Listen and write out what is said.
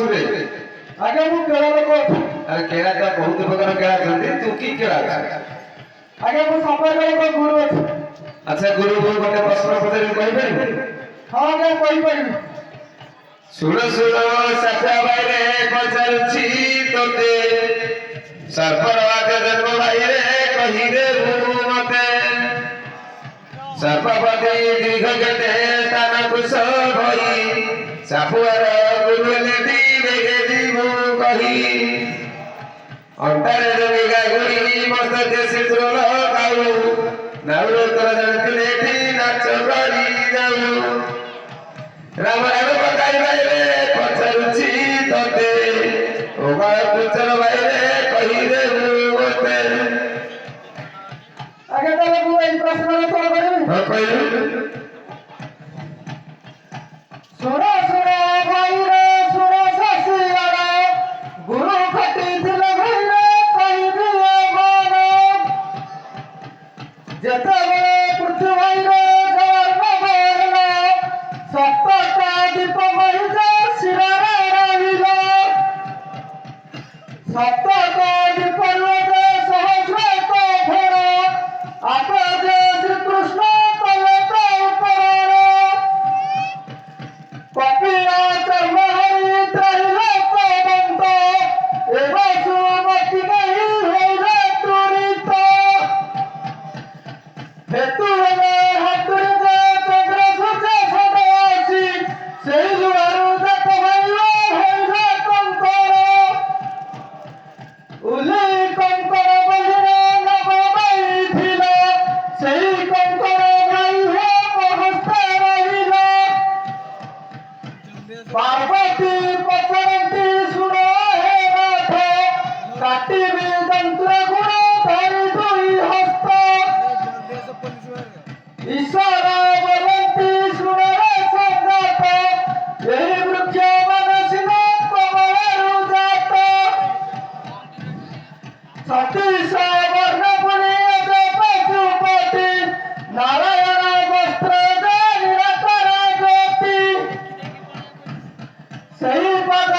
शुरे आगे मु केला लोक अरे केरा तो बहुत प्रकार केरा छथि तू की केरा आगे मु संपर्क लोक गुरु अछि अच्छा गुरु को गोटे प्रश्न पचारि कहि परिबे हां आगे कहि परिबे सुन सुन सचा भाई रे पचारुछि तोते सर्पराज जन्म भाई रे कहि रे मते सर्पपति दीर्घ गते स्थान कुश भई सापुआर गुरु लेदी बेगे दीमु कही अंतरे जमी गागुरी मस्तक सिंदूर लगाऊ नाउरो तोर जनतिले ठी नाच करी जाऊ राम राम बताई भाई रे पचारुछि तोते ओ बाळ पुचर भाई रे कहि रे मते आगे तले मु एई प्रश्न उत्तर करिबे हां कहिलु सुनो सुनो भाई रे सुनो ससियारा गुरु खटी दिल भाई रे कहि दिए मानो जते बड़े पृथ्वी भाई रे जन्म भइला सप्तका दीप महि जा सिरारे रहिला सप्तका दीप लोके सहस्र को भरा आगे जे श्री कृष्ण तले तो ऊपर कपिला कर्म हरि त्रैलोक बंद एवं सुमति नहीं होइले तुरित हेतु हेले हतुर जे चंद्र सूर्य सदासी सेई जुआरु जप भाइयो होइले कंकर उली कंकर बहिरे नभ बैठिला सेई कंकर भाई हो हस्ते रहिला पार्वती पचरती सुनो हे नाथ काटिबी जंत्र गुण धरि दुई हस्त ईश्वर बोलती सुनो रे संगात यही वृक्ष मनसिन कमलरु जात सतीश वर्णपुरी अजय पशुपति नारायण वस्त्र निरकर ज्योति सही पद